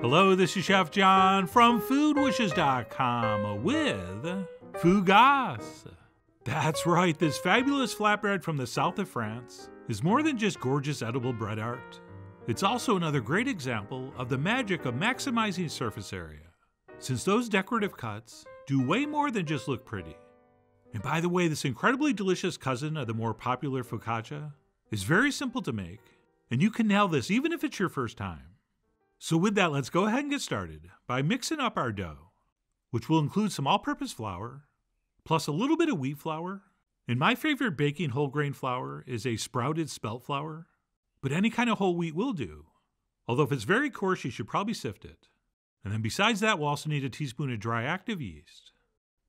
Hello, this is Chef John from foodwishes.com with Fougasse. That's right, this fabulous flatbread from the south of France is more than just gorgeous edible bread art. It's also another great example of the magic of maximizing surface area, since those decorative cuts do way more than just look pretty. And by the way, this incredibly delicious cousin of the more popular focaccia is very simple to make, and you can nail this even if it's your first time. So with that, let's go ahead and get started by mixing up our dough, which will include some all-purpose flour, plus a little bit of wheat flour. And my favorite baking whole grain flour is a sprouted spelt flour, but any kind of whole wheat will do. Although if it's very coarse, you should probably sift it. And then besides that, we'll also need a teaspoon of dry active yeast,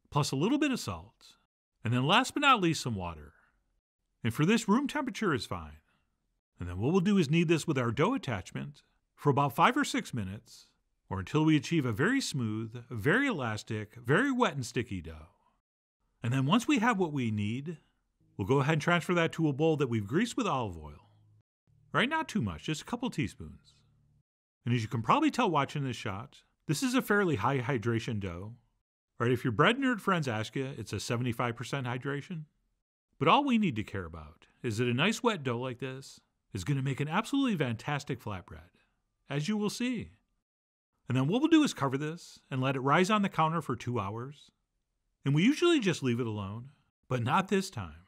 plus a little bit of salt, and then last but not least, some water. And for this, room temperature is fine. And then what we'll do is knead this with our dough attachment for about 5 or 6 minutes, or until we achieve a very smooth, very elastic, very wet and sticky dough. And then once we have what we need, we'll go ahead and transfer that to a bowl that we've greased with olive oil. Right, not too much, just a couple teaspoons. And as you can probably tell watching this shot, this is a fairly high hydration dough. Right, if your bread nerd friends ask you, it's a 75% hydration. But all we need to care about is that a nice wet dough like this is going to make an absolutely fantastic flatbread, as you will see. And then what we'll do is cover this and let it rise on the counter for 2 hours. And we usually just leave it alone, but not this time.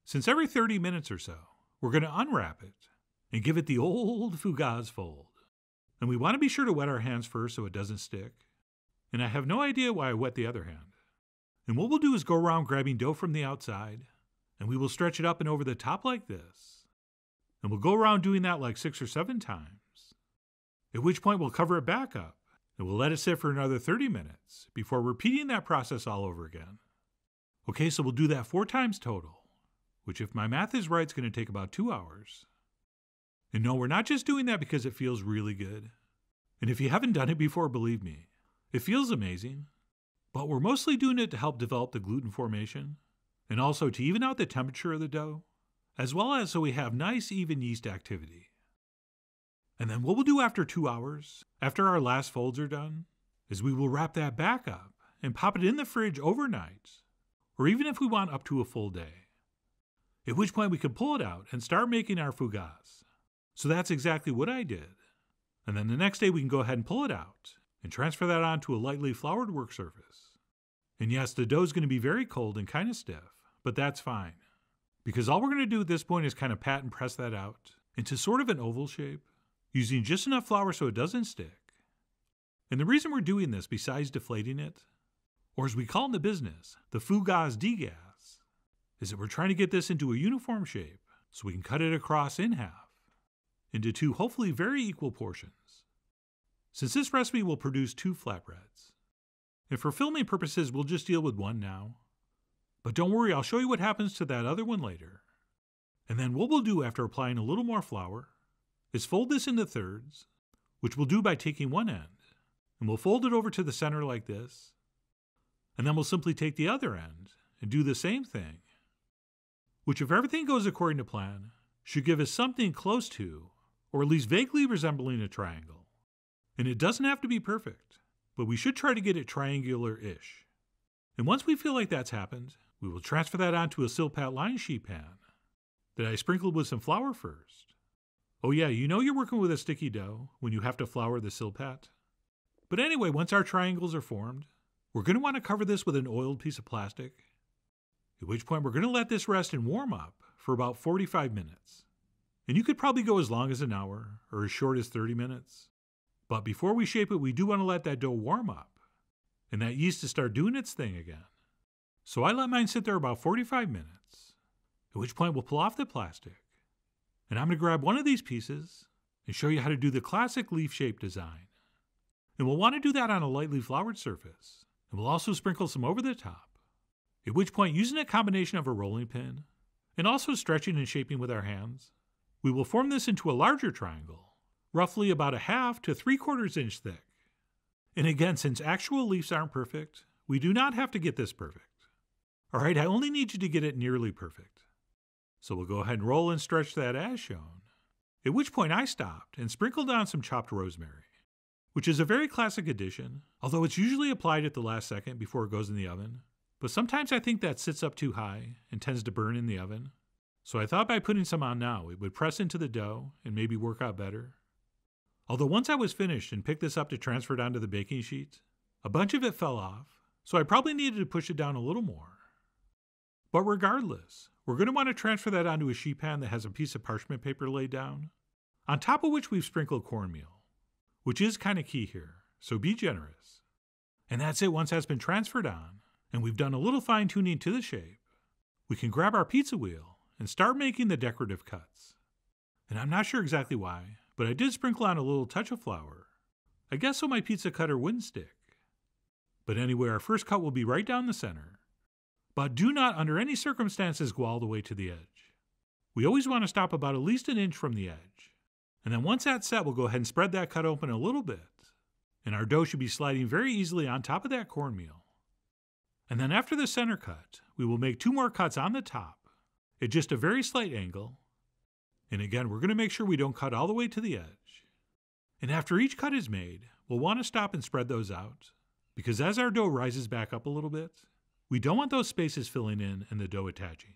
Since every 30 minutes or so, we're going to unwrap it and give it the old Fougasse fold. And we want to be sure to wet our hands first so it doesn't stick. And I have no idea why I wet the other hand. And what we'll do is go around grabbing dough from the outside, and we will stretch it up and over the top like this. And we'll go around doing that like 6 or 7 times. At which point we'll cover it back up, and we'll let it sit for another 30 minutes before repeating that process all over again. Okay, so we'll do that 4 times total, which if my math is right, is going to take about 2 hours. And no, we're not just doing that because it feels really good. And if you haven't done it before, believe me, it feels amazing. But we're mostly doing it to help develop the gluten formation, and also to even out the temperature of the dough, as well as so we have nice even yeast activity. And then what we'll do after 2 hours, after our last folds are done, is we will wrap that back up and pop it in the fridge overnight, or even if we want up to a full day. At which point we can pull it out and start making our fougasse. So that's exactly what I did. And then the next day we can go ahead and pull it out and transfer that onto a lightly floured work surface. And yes, the dough is going to be very cold and kind of stiff, but that's fine. Because all we're going to do at this point is kind of pat and press that out into sort of an oval shape, using just enough flour so it doesn't stick. And the reason we're doing this, besides deflating it, or as we call in the business, the Fougasse degas, is that we're trying to get this into a uniform shape so we can cut it across in half, into 2 hopefully very equal portions. Since this recipe will produce 2 flatbreads, and for filming purposes we'll just deal with 1 now. But don't worry, I'll show you what happens to that other one later. And then what we'll do after applying a little more flour is fold this into thirds, which we'll do by taking one end, and we'll fold it over to the center like this, and then we'll simply take the other end and do the same thing, which if everything goes according to plan, should give us something close to, or at least vaguely resembling a triangle. And it doesn't have to be perfect, but we should try to get it triangular-ish. And once we feel like that's happened, we will transfer that onto a silpat line sheet pan that I sprinkled with some flour first. Oh yeah, you know you're working with a sticky dough when you have to flour the silpat. But anyway, once our triangles are formed, we're going to want to cover this with an oiled piece of plastic, at which point we're going to let this rest and warm up for about 45 minutes. And you could probably go as long as an hour or as short as 30 minutes. But before we shape it, we do want to let that dough warm up and that yeast to start doing its thing again. So I let mine sit there about 45 minutes, at which point we'll pull off the plastic. And I'm going to grab one of these pieces and show you how to do the classic leaf shape design. And we'll want to do that on a lightly floured surface. And we'll also sprinkle some over the top. At which point, using a combination of a rolling pin and also stretching and shaping with our hands, we will form this into a larger triangle, roughly about 1/2 to 3/4 inch thick. And again, since actual leaves aren't perfect, we do not have to get this perfect. Alright, I only need you to get it nearly perfect. So we'll go ahead and roll and stretch that as shown, at which point I stopped and sprinkled on some chopped rosemary. which is a very classic addition, although it's usually applied at the last second before it goes in the oven. But sometimes I think that sits up too high and tends to burn in the oven. So I thought by putting some on now, it would press into the dough and maybe work out better. Although once I was finished and picked this up to transfer it onto the baking sheet, a bunch of it fell off, so I probably needed to push it down a little more. But regardless, we're going to want to transfer that onto a sheet pan that has a piece of parchment paper laid down, on top of which we've sprinkled cornmeal, which is kind of key here, so be generous. And that's it once that's been transferred on, and we've done a little fine-tuning to the shape. We can grab our pizza wheel and start making the decorative cuts. And I'm not sure exactly why, but I did sprinkle on a little touch of flour, I guess so my pizza cutter wouldn't stick. But anyway, our first cut will be right down the center. But do not, under any circumstances, go all the way to the edge. We always want to stop about at least an inch from the edge. And then once that's set, we'll go ahead and spread that cut open a little bit. And our dough should be sliding very easily on top of that cornmeal. And then after the center cut, we will make 2 more cuts on the top at just a very slight angle. And again, we're going to make sure we don't cut all the way to the edge. And after each cut is made, we'll want to stop and spread those out, because as our dough rises back up a little bit, we don't want those spaces filling in and the dough attaching.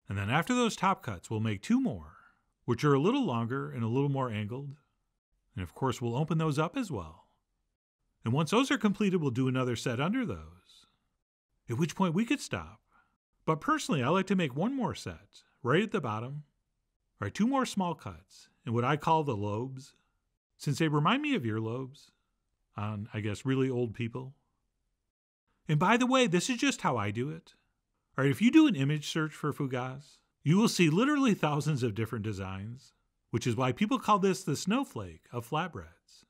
And then after those top cuts, we'll make 2 more, which are a little longer and a little more angled. And of course, we'll open those up as well. And once those are completed, we'll do another set under those, at which point we could stop. But personally, I like to make 1 more set, right at the bottom. All right, 2 more small cuts, in what I call the lobes, since they remind me of earlobes on, I guess, really old people. And by the way, this is just how I do it. All right, if you do an image search for Fougasse, you will see literally thousands of different designs, which is why people call this the snowflake of flatbreads.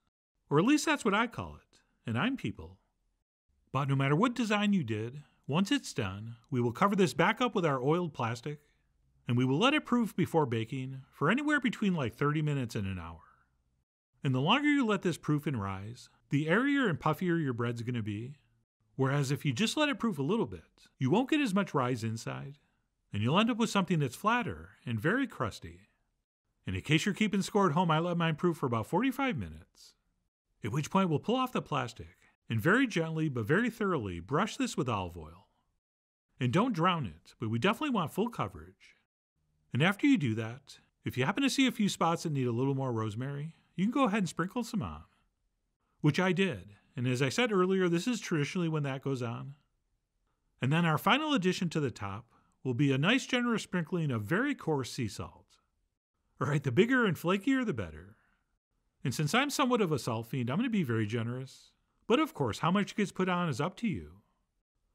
Or at least that's what I call it, and I'm people. But no matter what design you did, once it's done, we will cover this back up with our oiled plastic, and we will let it proof before baking for anywhere between like 30 minutes and an hour. And the longer you let this proof and rise, the airier and puffier your bread's going to be. Whereas if you just let it proof a little bit, you won't get as much rise inside, and you'll end up with something that's flatter and very crusty. And in case you're keeping score at home, I let mine proof for about 45 minutes. At which point we'll pull off the plastic and very gently but very thoroughly brush this with olive oil. And don't drown it, but we definitely want full coverage. And after you do that, if you happen to see a few spots that need a little more rosemary, you can go ahead and sprinkle some on. Which I did, and as I said earlier, this is traditionally when that goes on. And then our final addition to the top will be a nice generous sprinkling of very coarse sea salt. Alright, the bigger and flakier the better. And since I'm somewhat of a salt fiend, I'm going to be very generous. But of course, how much gets put on is up to you.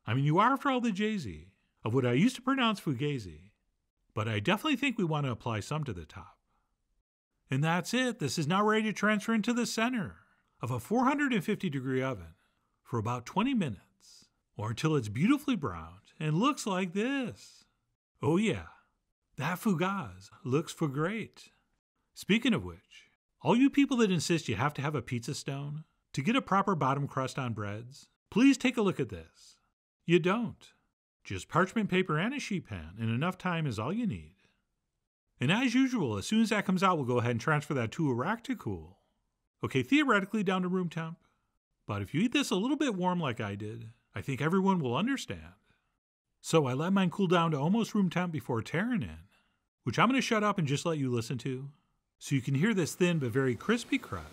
I mean, you are, after all, the Jay-Z of what I used to pronounce Fougasse, but I definitely think we want to apply some to the top. And that's it. This is now ready to transfer into the center of a 450-degree oven for about 20 minutes, or until it's beautifully browned and looks like this. Oh yeah, that Fougasse looks for great. Speaking of which, all you people that insist you have to have a pizza stone to get a proper bottom crust on breads, please take a look at this. You don't. Just parchment paper and a sheet pan, and enough time is all you need. And as usual, as soon as that comes out, we'll go ahead and transfer that to a rack to cool. Okay, theoretically down to room temp, but if you eat this a little bit warm like I did, I think everyone will understand. So I let mine cool down to almost room temp before tearing in, which I'm going to shut up and just let you listen to, so you can hear this thin but very crispy crust.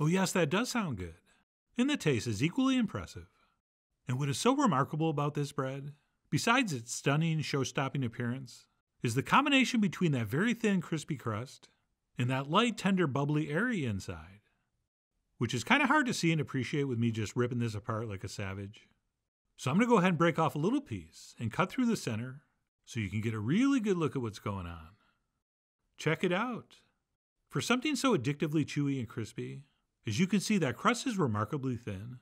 Oh yes, that does sound good. And the taste is equally impressive. And what is so remarkable about this bread, besides its stunning, show-stopping appearance, is the combination between that very thin, crispy crust and that light, tender, bubbly, airy inside, which is kind of hard to see and appreciate with me just ripping this apart like a savage. So I'm going to go ahead and break off a little piece and cut through the center so you can get a really good look at what's going on. Check it out. For something so addictively chewy and crispy, as you can see, that crust is remarkably thin.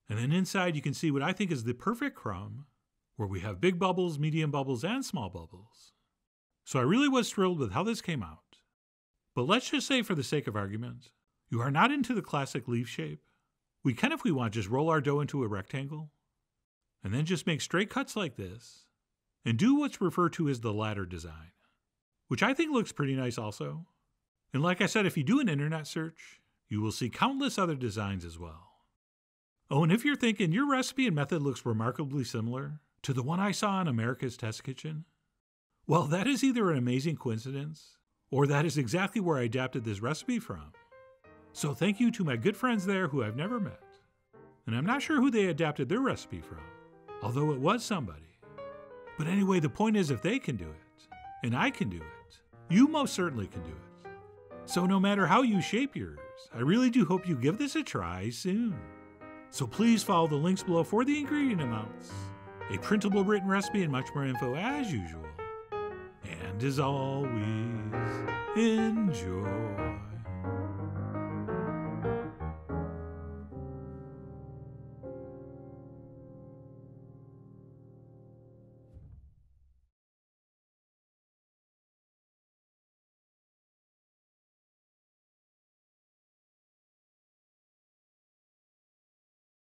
And then inside you can see what I think is the perfect crumb, where we have big bubbles, medium bubbles, and small bubbles. So I really was thrilled with how this came out. But let's just say, for the sake of argument, you are not into the classic leaf shape. We can, if we want, just roll our dough into a rectangle, and then just make straight cuts like this, and do what's referred to as the ladder design, which I think looks pretty nice also. And like I said, if you do an internet search, you will see countless other designs as well. Oh, and if you're thinking your recipe and method looks remarkably similar to the one I saw in America's Test Kitchen, well, that is either an amazing coincidence, or that is exactly where I adapted this recipe from. So thank you to my good friends there who I've never met. And I'm not sure who they adapted their recipe from, although it was somebody. But anyway, the point is, if they can do it, and I can do it, you most certainly can do it. So no matter how you shape yours, I really do hope you give this a try soon. So please follow the links below for the ingredient amounts, a printable written recipe, and much more info as usual. And as always, enjoy.